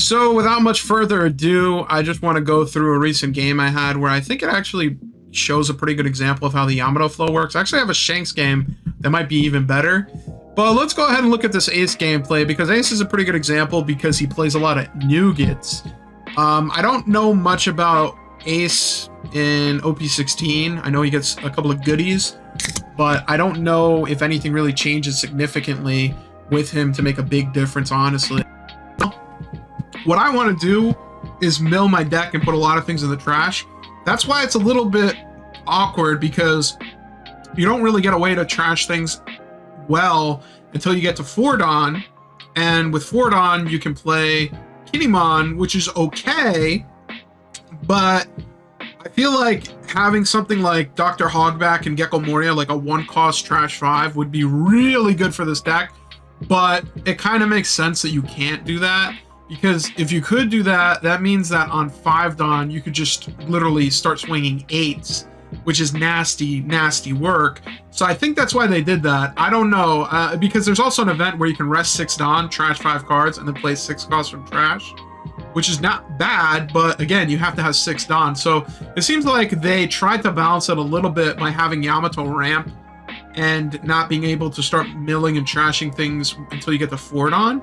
So without much further ado, I just want to go through a recent game I had where I think it actually shows a pretty good example of how the Yamato flow works. I actually have a Shanks game that might be even better. But let's go ahead and look at this Ace gameplay, because Ace is a pretty good example because he plays a lot of nougats. I don't know much about Ace in OP16. I know he gets a couple of goodies, but I don't know if anything really changes significantly with him to make a big difference, honestly. What I want to do is mill my deck and put a lot of things in the trash. That's why it's a little bit awkward, because you don't really get a way to trash things well until you get to Fordon. And with Fordon, you can play Kinemon, which is okay, but I feel like having something like Dr. Hogback and Gecko Moria, like a 1-cost trash 5, would be really good for this deck. But it kind of makes sense that you can't do that, because if you could do that, that means that on 5 Dawn, you could just literally start swinging 8s, which is nasty, nasty work. So I think that's why they did that. I don't know, because there's also an event where you can rest 6 Dawn, trash 5 cards, and then play 6 costs from trash, which is not bad, but again, you have to have 6 Dawn. So it seems like they tried to balance it a little bit by having Yamato ramp and not being able to start milling and trashing things until you get to Fordon.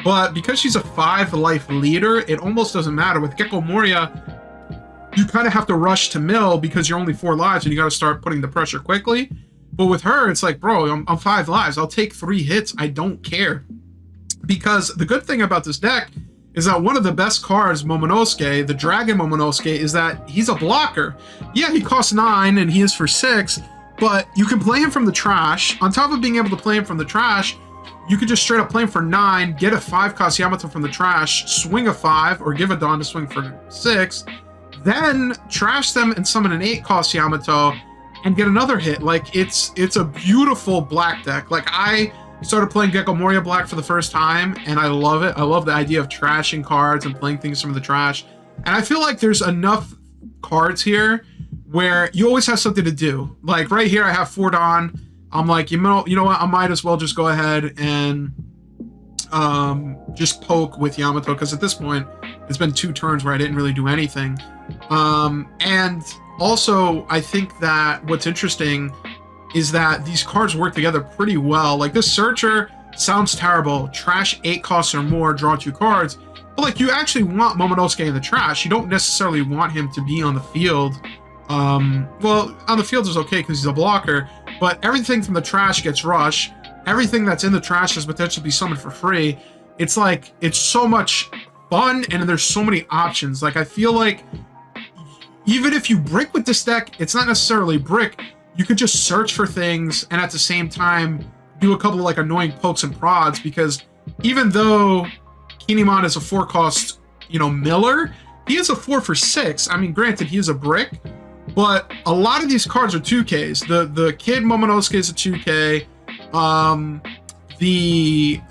But because she's a 5-life leader, it almost doesn't matter. With Gecko Moria, you kind of have to rush to mill because you're only 4 lives and you got to start putting the pressure quickly. But with her, it's like, bro, I'm 5 lives. I'll take 3 hits. I don't care. Because the good thing about this deck is that one of the best cards, Momonosuke, the Dragon Momonosuke, is that he's a blocker. Yeah, he costs 9 and he is for 6, but you can play him from the trash. On top of being able to play him from the trash, you could just straight up play him for 9, get a 5-cost Yamato from the trash, swing a 5, or give a Dawn to swing for 6, then trash them and summon an 8-cost Yamato and get another hit. Like, it's a beautiful black deck. Like, I started playing Gecko Moria Black for the first time, and I love it. I love the idea of trashing cards and playing things from the trash. And I feel like there's enough cards here where you always have something to do. Like, right here, I have Fordon. I'm like, you know what? I might as well just go ahead and just poke with Yamato, because at this point, it's been 2 turns where I didn't really do anything. And also, I think that what's interesting is that these cards work together pretty well. Like, this Searcher sounds terrible. Trash 8 costs or more, draw 2 cards. But, like, you actually want Momonosuke in the trash. You don't necessarily want him to be on the field. Well, on the field is okay because he's a blocker, but everything from the trash gets rush. Everything that's in the trash is potentially be summoned for free. It's like, it's so much fun, and there's so many options. Like, I feel like even if you brick with this deck, it's not necessarily brick. You could just search for things and at the same time do a couple of like annoying pokes and prods, because even though Kinemon is a 4-cost, miller, he is a 4 for 6. I mean, granted, he is a brick, but a lot of these cards are 2Ks. The Kid Momonosuke is a 2K. The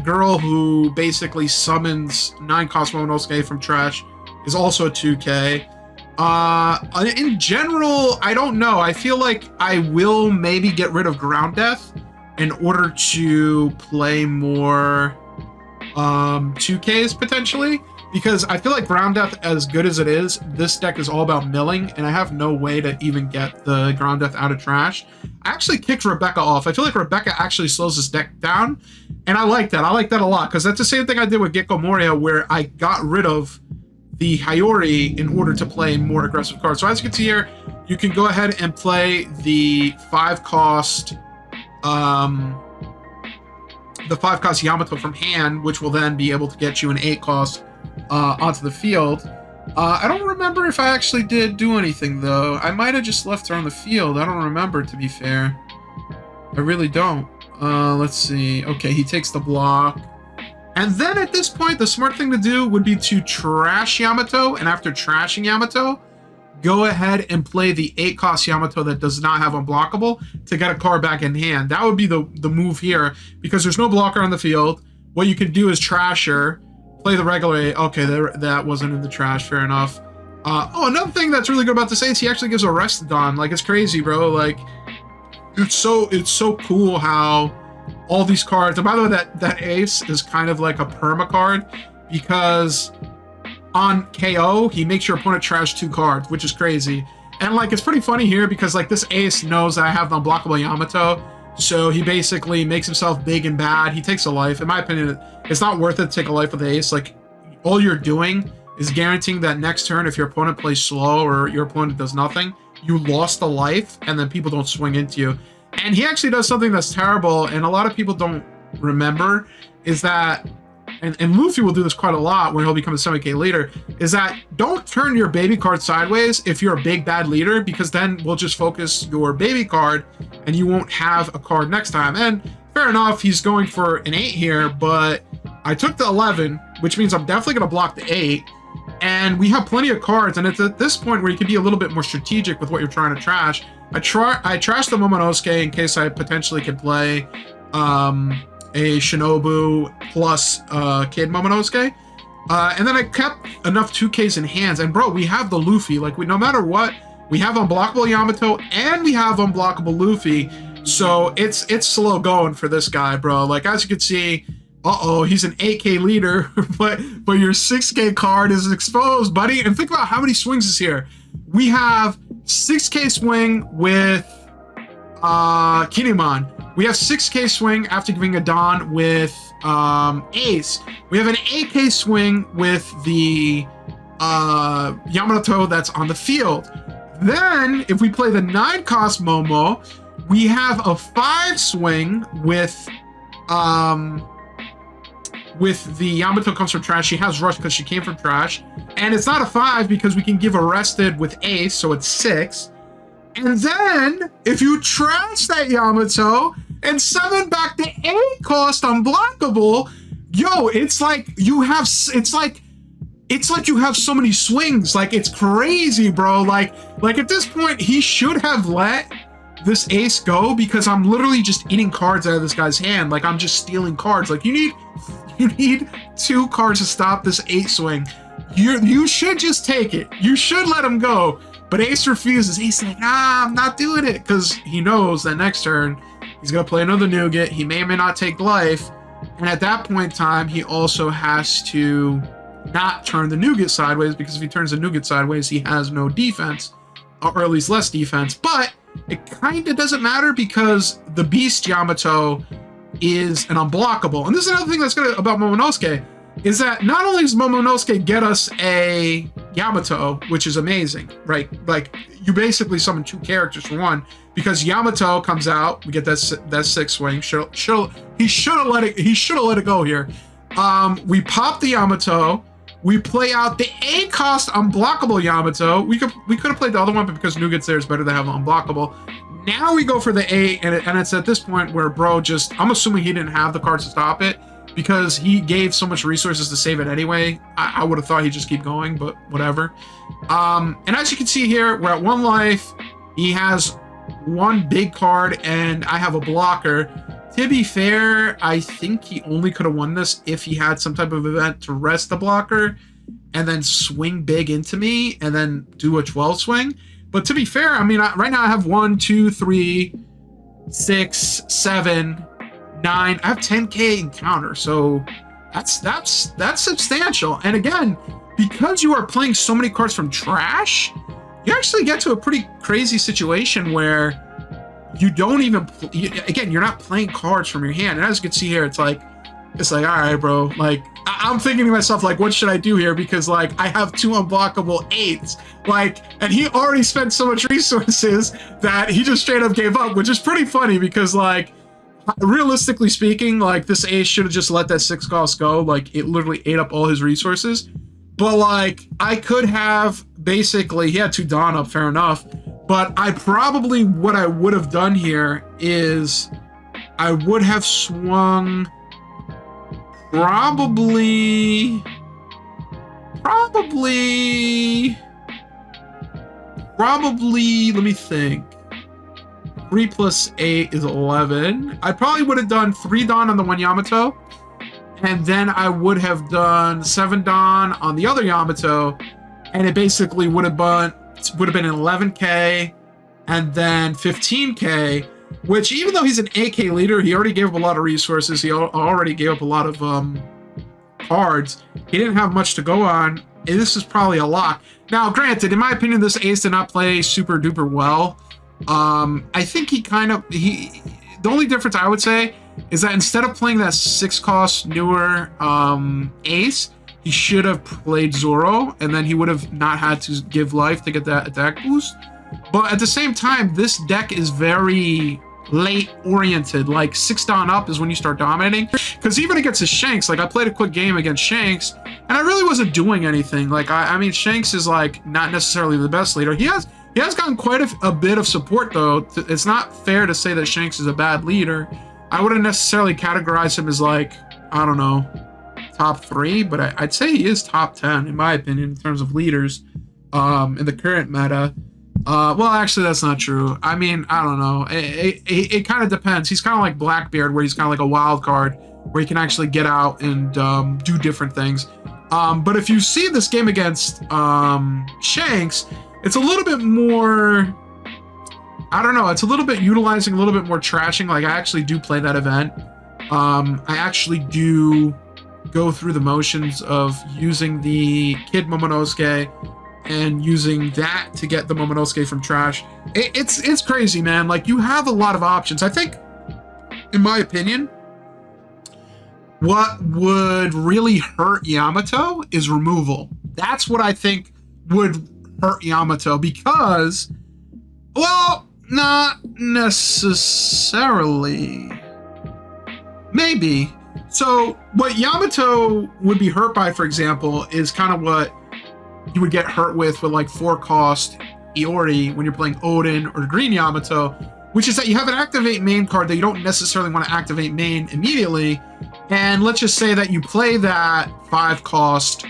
girl who basically summons 9-cost Momonosuke from trash is also a 2K. In general, I don't know. I feel like I will maybe get rid of Ground Death in order to play more 2Ks potentially. Because I feel like Ground Death, as good as it is, this deck is all about milling, and I have no way to even get the Ground Death out of trash. I actually kicked Rebecca off. I feel like Rebecca actually slows this deck down, and I like that. I like that a lot, because that's the same thing I did with Gecko Moria, where I got rid of the Hayori in order to play more aggressive cards. So as you can see here, you can go ahead and play the 5-cost Yamato from hand, which will then be able to get you an 8-cost onto the field. I don't remember if I actually did do anything, though. I might have just left her on the field. I don't remember, to be fair. I really don't. Let's see. Okay, he takes the block. And then at this point, the smart thing to do would be to trash Yamato, and after trashing Yamato, go ahead and play the 8-cost Yamato that does not have unblockable to get a card back in hand. That would be the move here, because there's no blocker on the field. What you can do is trash her, play the regular 8. Okay, that wasn't in the trash, fair enough. Another thing that's really good about this is he actually gives a rest Dawn. Like, it's crazy, bro. Like, it's so cool how all these cards. And by the way, that ace is kind of like a perma card, because on KO, he makes your opponent trash 2 cards, which is crazy. And like, it's pretty funny here because like this ace knows that I have the unblockable Yamato, so he basically makes himself big and bad. He takes a life. In my opinion, it's not worth it to take a life with the ace. Like, all you're doing is guaranteeing that next turn, if your opponent plays slow or your opponent does nothing, you lost a life, and then people don't swing into you. And he actually does something that's terrible, and a lot of people don't remember, is that, and Luffy will do this quite a lot where he'll become a 7k leader, is that don't turn your baby card sideways if you're a big bad leader, because then we'll just focus your baby card and you won't have a card next time. And fair enough, he's going for an 8 here, but I took the 11, which means I'm definitely going to block the 8. And we have plenty of cards, and it's at this point where you can be a little bit more strategic with what you're trying to trash. I trashed the Momonosuke in case I potentially could play a Shinobu plus Kid Momonosuke. And then I kept enough 2Ks in hands. And bro, we have the Luffy. Like, no matter what, we have unblockable Yamato and we have unblockable Luffy. So it's slow going for this guy, bro. Like, as you can see, he's an 8k leader, but your 6k card is exposed, buddy. And think about how many swings is here. We have 6k swing with Kinemon. We have 6k swing after giving a Don with Ace. We have an 8k swing with the Yamato that's on the field. Then, if we play the 9-cost Momo, we have a 5 swing with the Yamato comes from trash. She has rush because she came from trash. And it's not a 5 because we can give arrested with Ace, so it's 6. And then, if you trash that Yamato and summon back the 8-cost unblockable, yo, it's like you have so many swings. Like, it's crazy, bro. Like at this point, he should have let this ace go, because I'm literally just eating cards out of this guy's hand. Like, I'm just stealing cards. Like, you need 2 cards to stop this 8 swing. You should just take it. You should let him go. But Ace refuses. He's like, nah, I'm not doing it, because he knows that next turn he's gonna play another nougat. He may or may not take life, and at that point in time, he also has to not turn the nougat sideways, because if he turns the nougat sideways, he has no defense, or at least less defense. But it kind of doesn't matter, because the Beast Yamato is an unblockable. And this is another thing that's good about Momonosuke, is that not only does Momonosuke get us a Yamato, which is amazing, right? Like, you basically summon 2 characters for one, because Yamato comes out, we get that 6 swing. He should have let it go here. We pop the Yamato. We play out the 8-cost unblockable Yamato. We could have played the other one, but because Nougat's there, it's better to have an unblockable. Now we go for the 8, and it's at this point where bro I'm assuming he didn't have the cards to stop it, because he gave so much resources to save it anyway. I would have thought he'd just keep going, but whatever. And as you can see here, we're at 1 life. He has 1 big card, and I have a blocker. To be fair, I think he only could have won this if he had some type of event to rest the blocker and then swing big into me and then do a 12 swing. But to be fair, I mean, right now I have 1, 2, 3, 6, 7, 9. I have 10k in counter, so that's substantial. And again, because you are playing so many cards from trash, you actually get to a pretty crazy situation where you don't even again, you're not playing cards from your hand. And as you can see here, it's like all right, bro, like I'm thinking to myself, like, what should I do here? Because like I have 2 unblockable 8s, like, and he already spent so much resources that he just straight up gave up, which is pretty funny, because like, realistically speaking, like, this ace should have just let that 6-cost go. Like, it literally ate up all his resources. But like, I could have basically, he had 2 Dawn up, fair enough. But what I would have done here is I would have swung probably, let me think. 3 plus 8 is 11. I probably would have done 3 Dawn on the 1 Yamato, and then I would have done 7 Dawn on the other Yamato, and it basically would have been 11k and then 15k. which even though he's an AK leader, he already gave up a lot of resources. He already gave up a lot of cards. He didn't have much to go on. And this is probably a lock. Now, granted, in my opinion, this ace did not play super duper well. I think the only difference I would say is that instead of playing that 6-cost newer ace, he should have played Zoro, and then he would have not had to give life to get that attack boost. But at the same time, this deck is very late oriented. Like 6 down up is when you start dominating. Because even against his Shanks, like I played a quick game against Shanks, and I really wasn't doing anything. Like I mean, Shanks is like not necessarily the best leader. He has gotten quite a bit of support though. It's not fair to say that Shanks is a bad leader. I wouldn't necessarily categorize him as like, I don't know, top 3, but I'd say he is top 10 in my opinion in terms of leaders in the current meta. Well, actually, that's not true. I mean, I don't know. It kind of depends. He's kind of like Blackbeard, where he's kind of like a wild card, where he can actually get out and do different things. But if you see this game against Shanks, it's a little bit more, I don't know, it's a little bit utilizing a little bit more trashing. Like, I actually do play that event. I actually do go through the motions of using the Kid Momonosuke and using that to get the Momonosuke from trash. It's crazy, man. Like, you have a lot of options. I think, in my opinion, what would really hurt Yamato is removal. That's what I think would hurt Yamato because, well, not necessarily. Maybe. So what Yamato would be hurt by, for example, is kind of what you would get hurt with like 4-cost Iori when you're playing Odin or Green Yamato, which is that you have an activate main card that you don't necessarily want to activate main immediately. And let's just say that you play that 5-cost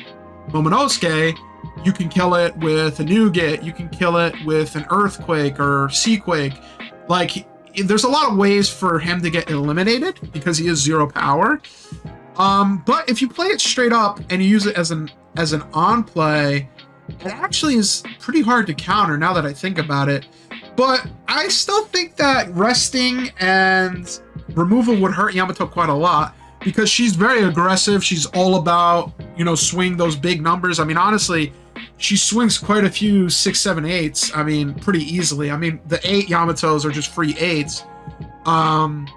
Momonosuke, you can kill it with a Nougat, you can kill it with an Earthquake or Seaquake. Like, there's a lot of ways for him to get eliminated because he is 0 power. But if you play it straight up and you use it as an on play, it actually is pretty hard to counter now that I think about it. But I still think that resting and removal would hurt Yamato quite a lot because she's very aggressive. She's all about, swing those big numbers. I mean, honestly, she swings quite a few 6, 7, 8s. I mean, pretty easily. I mean, the 8 Yamatos are just free 8s. And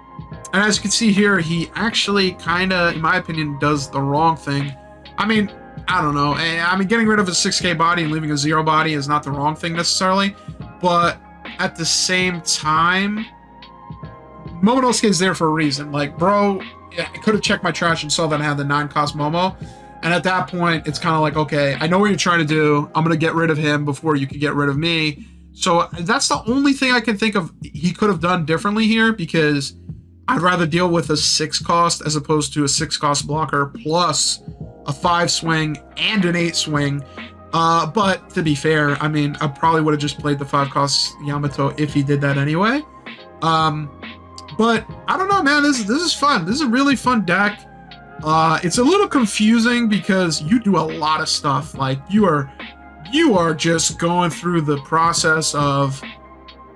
as you can see here, he actually kind of, in my opinion, does the wrong thing. I mean, I don't know. I mean, getting rid of a 6k body and leaving a 0 body is not the wrong thing necessarily. But at the same time, Momonosuke is there for a reason. Like, bro, I could have checked my trash and saw that I had the 9-cost Momo. And at that point, it's kind of like, okay, I know what you're trying to do. I'm going to get rid of him before you can get rid of me. So that's the only thing I can think of he could have done differently here, because I'd rather deal with a 6-cost as opposed to a 6-cost blocker plus a 5 swing and an 8 swing. But to be fair, I mean, I probably would have just played the 5-cost Yamato if he did that anyway. But I don't know, man. This is fun. This is a really fun deck. It's a little confusing because you do a lot of stuff. Like, you are just going through the process of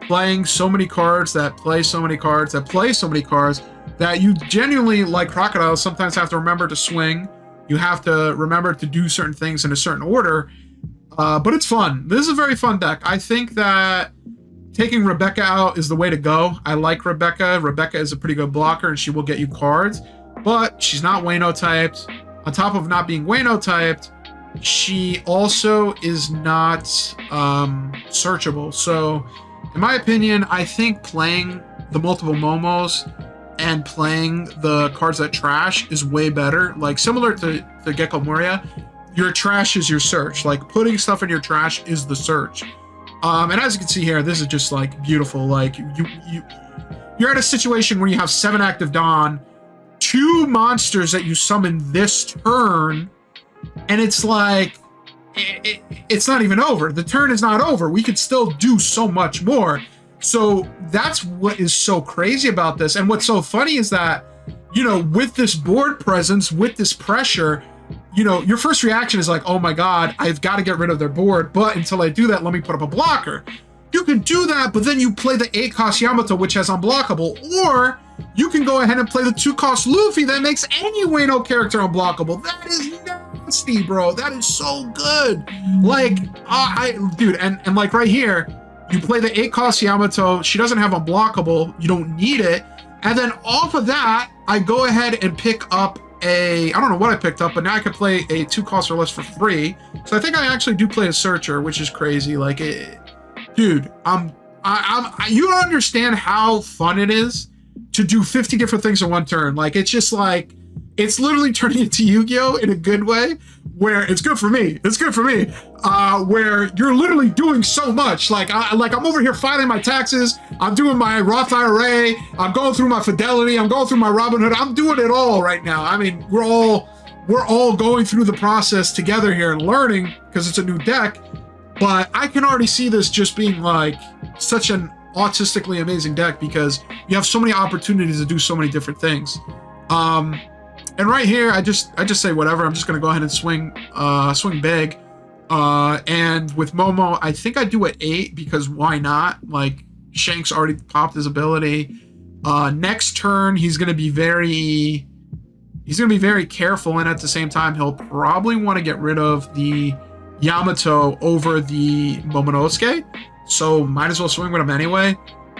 playing so many cards that play so many cards that play so many cards that you genuinely, like Crocodiles, sometimes have to remember to swing. You have to remember to do certain things in a certain order. But it's fun. This is a very fun deck. I think that taking Rebecca out is the way to go. I like Rebecca. Rebecca is a pretty good blocker, and she will get you cards. But she's not Wayno typed. On top of not being Wayno typed, she also is not searchable. So, in my opinion, I think playing the multiple Momos and playing the cards that trash is way better. Like, similar to Gecko Moria, your trash is your search. Like, putting stuff in your trash is the search. And as you can see here, this is just like beautiful. Like, you're at a situation where you have 7 active Dawn, 2 monsters that you summon this turn, and it's like, it's not even over. The turn is not over. We could still do so much more. So that's what is so crazy about this. And what's so funny is that, with this board presence, with this pressure, your first reaction is like, oh my God, I've got to get rid of their board. But until I do that, let me put up a blocker. You can do that, but then you play the 8-cost Yamato, which has unblockable, or you can go ahead and play the 2-cost Luffy that makes any Wano character unblockable. That is nasty, bro. That is so good. Like, dude, and like right here, you play the 8-cost Yamato. She doesn't have unblockable. You don't need it. And then off of that, I go ahead and pick up I don't know what I picked up, but now I can play a 2-cost or less for free. So I think I actually do play a Searcher, which is crazy. Like, dude, you don't understand how fun it is to do 50 different things in one turn. Like, it's just like, it's literally turning into Yu-Gi-Oh! In a good way, where it's good for me. It's good for me. Where you're literally doing so much. Like I'm over here filing my taxes. I'm doing my Roth IRA. I'm going through my Fidelity. I'm going through my Robinhood. I'm doing it all right now. I mean, we're all going through the process together here and learning because it's a new deck. But I can already see this just being like such an autistically amazing deck because you have so many opportunities to do so many different things. And right here, I just say whatever. I'm just gonna go ahead and swing big. And with Momo, I think I do at 8 because why not? Like, Shanks already popped his ability. Next turn, he's gonna be very careful, and at the same time, he'll probably want to get rid of the Yamato over the Momonosuke. So might as well swing with him anyway.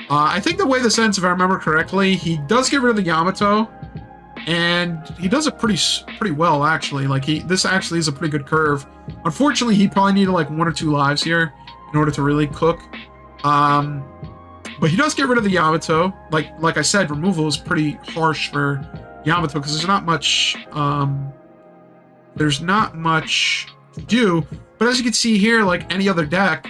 I think the way this ends, if I remember correctly, he does get rid of the Yamato. And he does it pretty well, actually. Like, this actually is a pretty good curve. Unfortunately, he probably needed like 1 or 2 lives here in order to really cook. But he does get rid of the Yamato. Like I said, removal is pretty harsh for Yamato because there's not much to do. But as you can see here, like any other deck,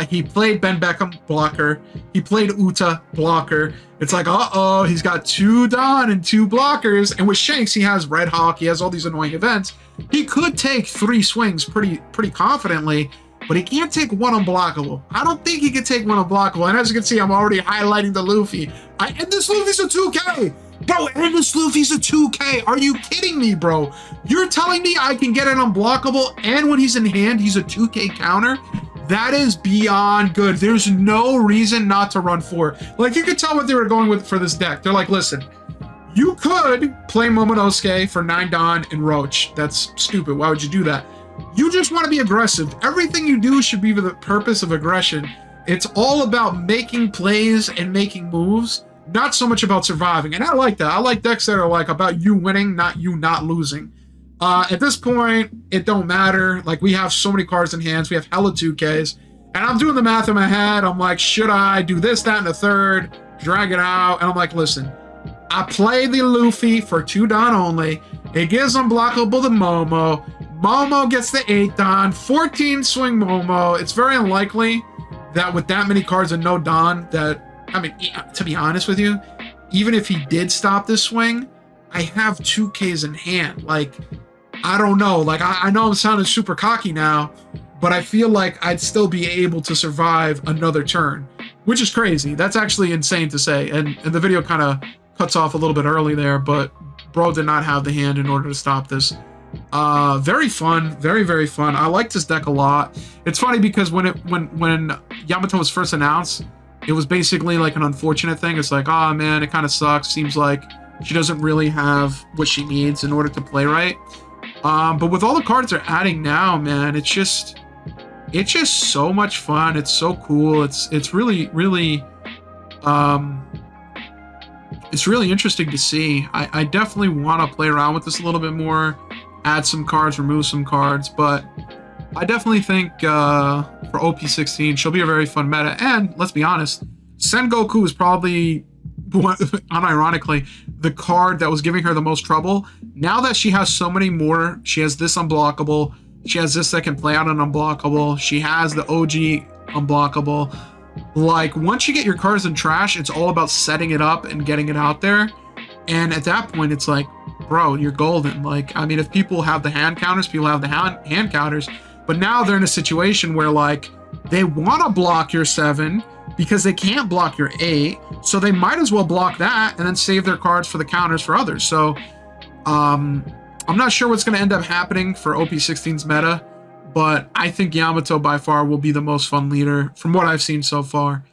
he played Ben Beckham, blocker. He played Uta, blocker. It's like, uh-oh, he's got 2 Dawn and 2 blockers. And with Shanks, he has Red Hawk. He has all these annoying events. He could take 3 swings pretty confidently, but he can't take 1 unblockable. I don't think he can take 1 unblockable. And as you can see, I'm already highlighting the Luffy. And this Luffy's a 2K. Bro, and this Luffy's a 2K. Are you kidding me, bro? You're telling me I can get an unblockable, and when he's in hand, he's a 2K counter? That is beyond good. There's no reason not to run 4. Like, you could tell what they were going with for this deck. They're like, listen, you could play Momonosuke for 9 Dawn and Roach. That's stupid. Why would you do that? You just want to be aggressive. Everything you do should be for the purpose of aggression. It's all about making plays and making moves, not so much about surviving. And I like that. I like decks that are like about you winning, not you not losing. At this point, it don't matter. Like, we have so many cards in hands. We have hella 2Ks. And I'm doing the math in my head. I'm like, should I do this, that, and the third? Drag it out. And I'm like, listen, I play the Luffy for 2 Dawn only. It gives unblockable to Momo. Momo gets the 8 Dawn. 14 swing Momo. It's very unlikely that with that many cards and no Dawn that, I mean, to be honest with you, even if he did stop this swing, I have 2Ks in hand. Like, I don't know. Like, I know I'm sounding super cocky now, but I feel like I'd still be able to survive another turn, which is crazy. That's actually insane to say. And the video kind of cuts off a little bit early there, but bro did not have the hand in order to stop this. Very fun. Very, very fun. I like this deck a lot. It's funny because when Yamato was first announced, it was basically like an unfortunate thing. It's like, oh man, it kind of sucks. Seems like she doesn't really have what she needs in order to play right. But with all the cards they're adding now, man, it's just so much fun. It's so cool. It's really interesting to see. I definitely want to play around with this a little bit more, add some cards, remove some cards, but I definitely think for OP16, she'll be a very fun meta. And let's be honest, Sengoku is probably, unironically, the card that was giving her the most trouble. Now that she has so many more, she has this unblockable, she has this that can play out an unblockable, she has the OG unblockable. Like, once you get your cards in trash, it's all about setting it up and getting it out there. And at that point, it's like, bro, you're golden. Like, I mean, if people have the hand counters, people have the hand counters. But now they're in a situation where, like, they want to block your 7 because they can't block your 8. So they might as well block that and then save their cards for the counters for others. So I'm not sure what's going to end up happening for OP16's meta. but I think Yamato by far will be the most fun leader from what I've seen so far.